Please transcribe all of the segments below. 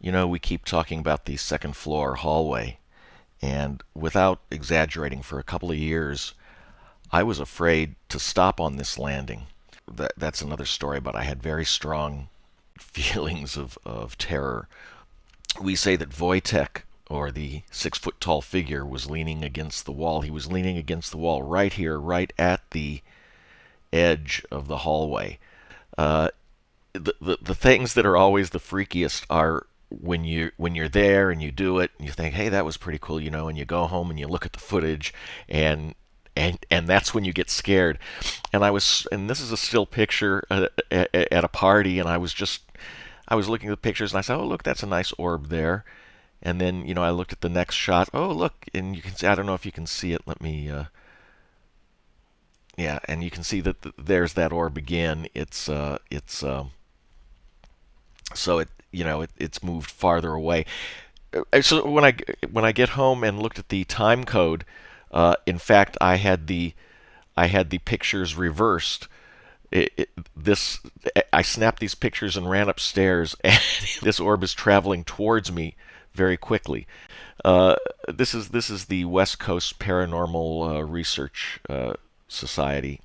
You know, we keep talking about the second floor hallway, and without exaggerating, for a couple of years, I was afraid to stop on this landing. That's another story, but I had very strong feelings of terror. We say that Voytek, or the 6 foot tall figure, was leaning against the wall. He was leaning against the wall right here, right at the edge of the hallway. Uh, the things that are always the freakiest are when you're there and you do it and you think, hey, that was pretty cool, and you go home and you look at the footage, and that's when you get scared. And this is a still picture at a party, and I was looking at the pictures and I said, oh, look, that's a nice orb there. And then, I looked at the next shot. Oh, look, and you can see, I don't know if you can see it. Let me, yeah, and you can see that there's that orb again. So it's moved farther away. So when I get home and looked at the time code, in fact, I had the pictures reversed. This I snapped these pictures and ran upstairs, and this orb is traveling towards me very quickly. This is the West Coast Paranormal Research Society.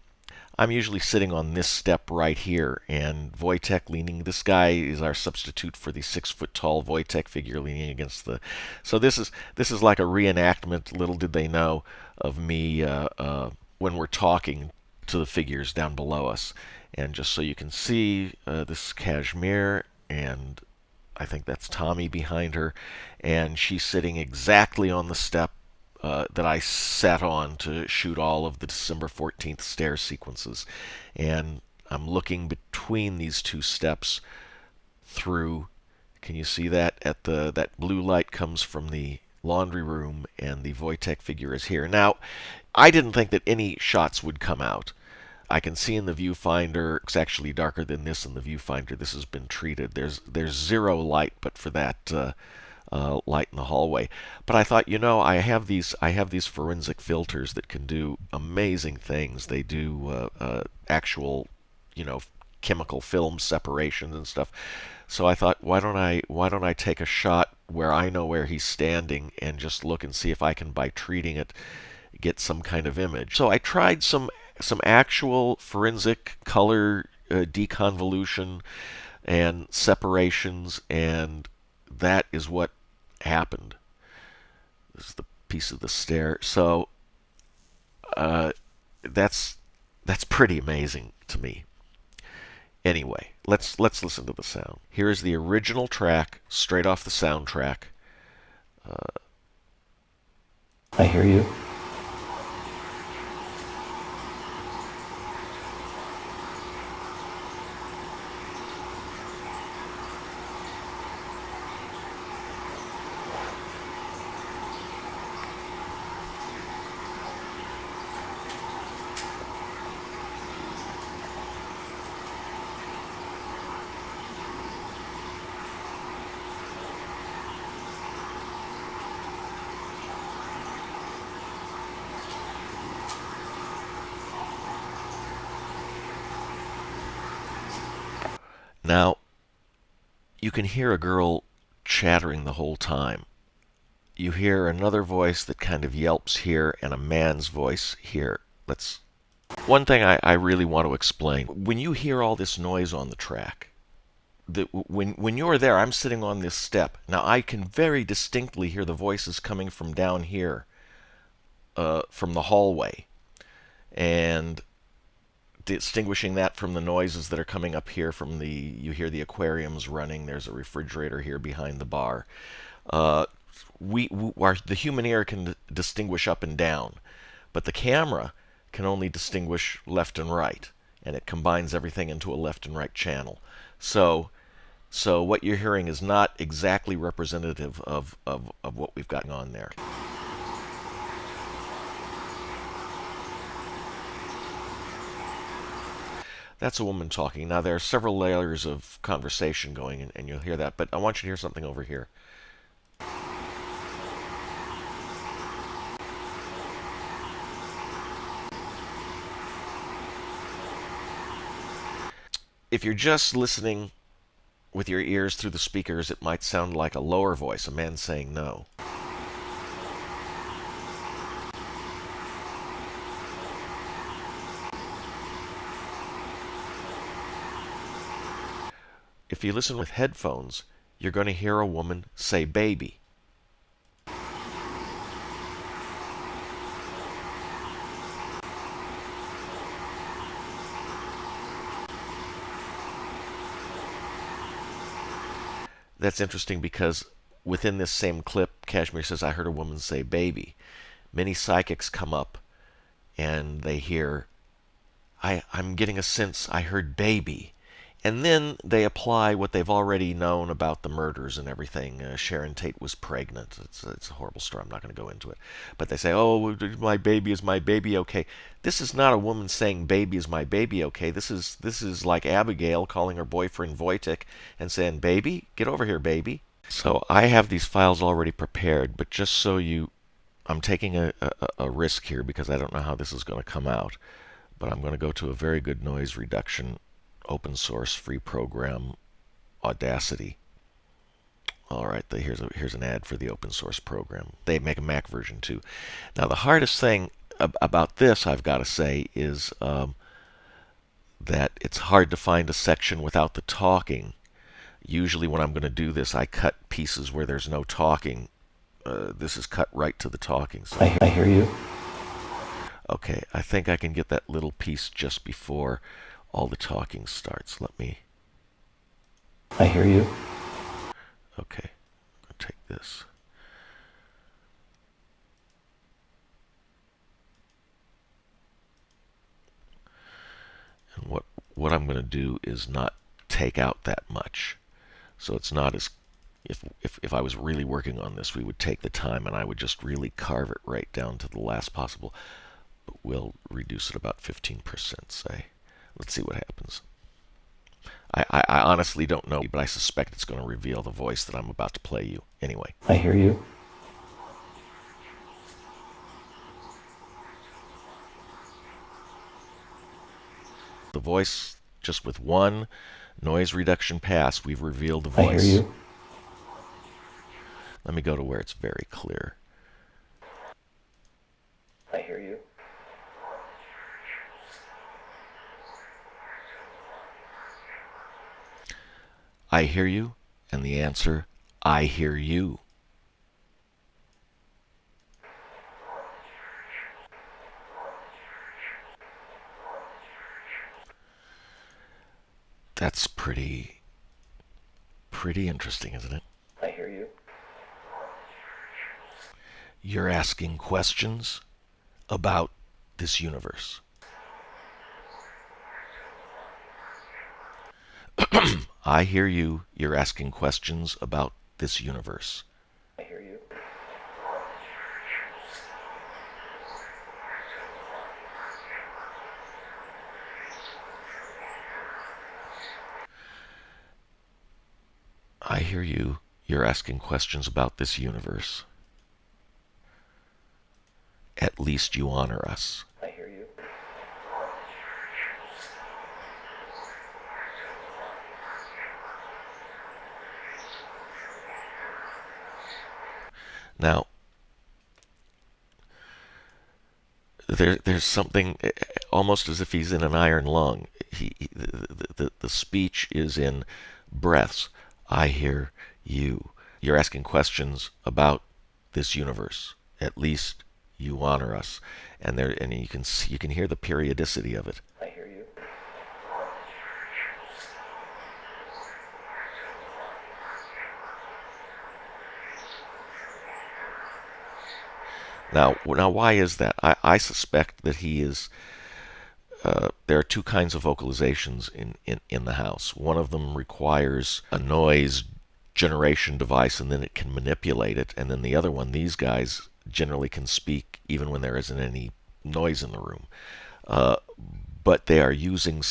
I'm usually sitting on this step right here, and Voytek leaning. This guy is our substitute for the 6 foot tall Voytek figure leaning against the. So this is like a reenactment. Little did they know of me when we're talking to the figures down below us. And just so you can see, this is Kashmir, and I think that's Tommy behind her, and she's sitting exactly on the step that I sat on to shoot all of the December 14th stair sequences. And I'm looking between these two steps through. Can you see that? That blue light comes from the laundry room, and the Voytek figure is here. Now, I didn't think that any shots would come out. I can see in the viewfinder, it's actually darker than this in the viewfinder. This has been treated. There's zero light, but for that light in the hallway. But I thought, I have these forensic filters that can do amazing things. They do actual, chemical film separations and stuff. So I thought, why don't I take a shot where I know where he's standing and just look and see if I can, by treating it, get some kind of image. So I tried some actual forensic color deconvolution and separations, and that is what happened. This is the piece of the stair. So that's pretty amazing to me. Anyway, let's listen to the sound. Here is the original track, straight off the soundtrack. I hear you. Now, you can hear a girl chattering the whole time. You hear another voice that kind of yelps here, and a man's voice here. One thing I really want to explain. When you hear all this noise on the track, when you're there, I'm sitting on this step. Now, I can very distinctly hear the voices coming from down here, from the hallway. And distinguishing that from the noises that are coming up here from you hear the aquariums running. There's a refrigerator here behind the bar. The human ear can distinguish up and down, but the camera can only distinguish left and right, and it combines everything into a left and right channel. So what you're hearing is not exactly representative of what we've got on there. That's a woman talking. Now, there are several layers of conversation going, and you'll hear that, but I want you to hear something over here. If you're just listening with your ears through the speakers, it might sound like a lower voice, a man saying no. If you listen with headphones, you're going to hear a woman say baby. That's interesting because within this same clip, Kashmir says, I heard a woman say baby. Many psychics come up and they hear, I'm getting a sense I heard baby. And then they apply what they've already known about the murders and everything. Sharon Tate was pregnant. It's a horrible story. I'm not going to go into it. But they say, oh, my baby is my baby okay. This is not a woman saying baby is my baby okay. This is like Abigail calling her boyfriend Voytek and saying, baby, get over here, baby. So I have these files already prepared, but just so I'm taking a risk here because I don't know how this is going to come out. But I'm going to go to a very good noise reduction, open source, free program, Audacity. All right, here's an ad for the open source program. They make a Mac version too. Now the hardest thing about this, I've got to say, is that it's hard to find a section without the talking. Usually when I'm going to do this, I cut pieces where there's no talking. This is cut right to the talking. So. I hear you. Okay, I think I can get that little piece just before all the talking starts. I hear you. Okay, I'll take this. And what I'm going to do is not take out that much. So it's not as if I was really working on this, we would take the time and I would just really carve it right down to the last possible. But we'll reduce it about 15%, say. Let's see what happens. I honestly don't know, but I suspect it's going to reveal the voice that I'm about to play you. Anyway. I hear you. The voice, just with one noise reduction pass, we've revealed the voice. I hear you. Let me go to where it's very clear. I hear you. I hear you, and the answer, I hear you. That's pretty interesting, isn't it? I hear you. You're asking questions about this universe. I hear you. You're asking questions about this universe. I hear you. I hear you. You're asking questions about this universe. At least you honor us. I hear you. Now, there's something almost as if he's in an iron lung. The speech is in breaths. I hear you. You're asking questions about this universe. At least you honor us, and you can hear the periodicity of it. I hear you. Now, why is that? I suspect that he is. There are two kinds of vocalizations in the house. One of them requires a noise generation device, and then it can manipulate it. And then the other one, these guys generally can speak even when there isn't any noise in the room. But they are using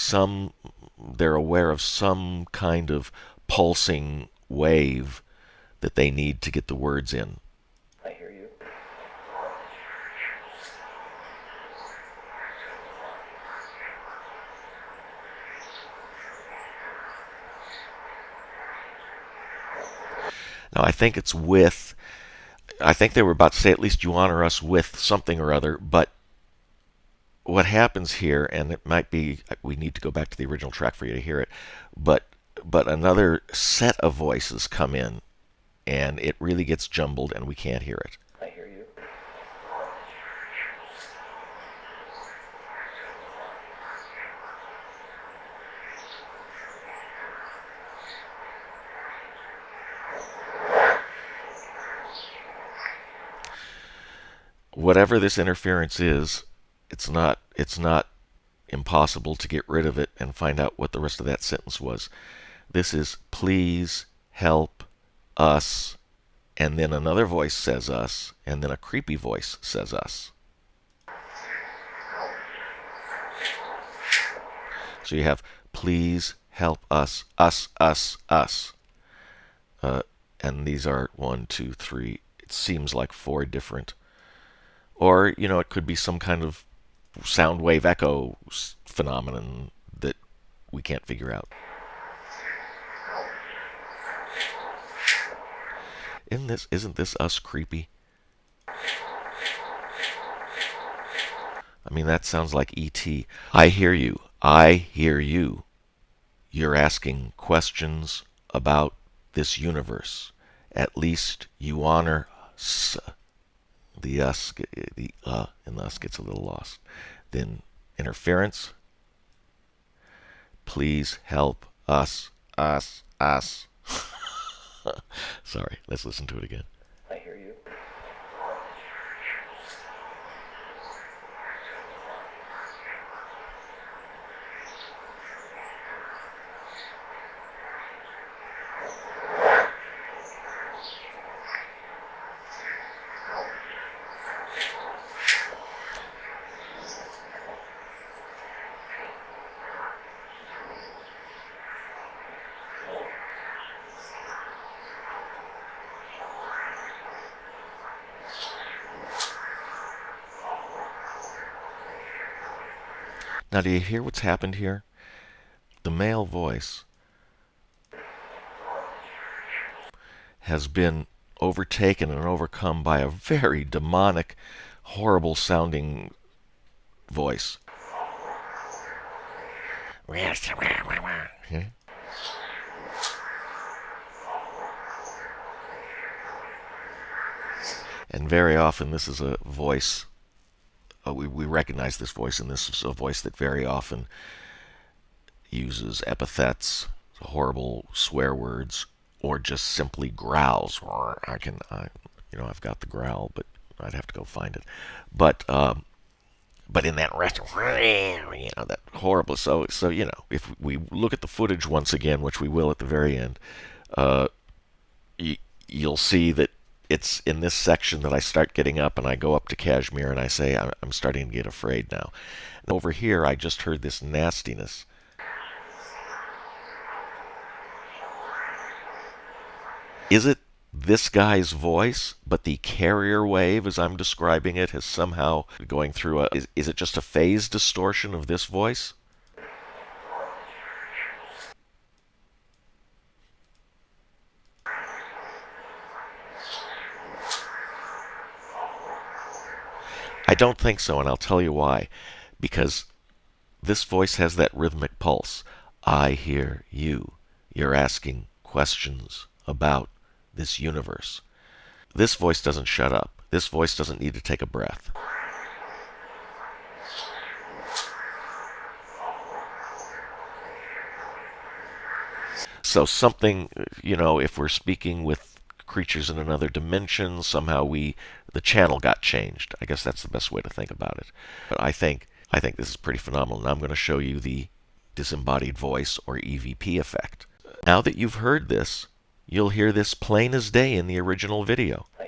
they're aware of some kind of pulsing wave that they need to get the words in. I hear you. Now, I think it's with. I think they were about to say at least you honor us with something or other, but what happens here, and it might be we need to go back to the original track for you to hear it, but another set of voices come in, and it really gets jumbled, and we can't hear it. I hear you. Whatever this interference is, it's not impossible to get rid of it and find out what the rest of that sentence was. This is please help us, and then another voice says us, and then a creepy voice says us. So you have please help us, us, us, us. And these are 1, 2, 3. It seems like 4 different. Or, it could be some kind of sound wave echo phenomenon that we can't figure out. Isn't this us creepy? I mean, that sounds like E.T. I hear you. I hear you. You're asking questions about this universe. At least you honor us. The us, the in the us gets a little lost. Then interference. Please help us, us, us. Sorry, let's listen to it again. I hear you. Now, do you hear what's happened here? The male voice has been overtaken and overcome by a very demonic, horrible sounding voice. And very often this is a voice, we recognize this voice, and this is a voice that very often uses epithets, horrible swear words, or just simply growls. I've got the growl, but I'd have to go find it. But in that rest, that horrible. So if we look at the footage once again, which we will at the very end, you'll see that it's in this section that I start getting up and I go up to Kashmir and I say, I'm starting to get afraid now. And over here, I just heard this nastiness. Is it this guy's voice, but the carrier wave, as I'm describing it, has somehow going through a... Is it just a phase distortion of this voice? I don't think so, and I'll tell you why. Because this voice has that rhythmic pulse. I hear you. You're asking questions about this universe. This voice doesn't shut up. This voice doesn't need to take a breath. So something, if we're speaking with creatures in another dimension, somehow the channel got changed. I guess that's the best way to think about it. But I think this is pretty phenomenal, and I'm going to show you the disembodied voice, or EVP effect. Now that you've heard this, you'll hear this plain as day in the original video. I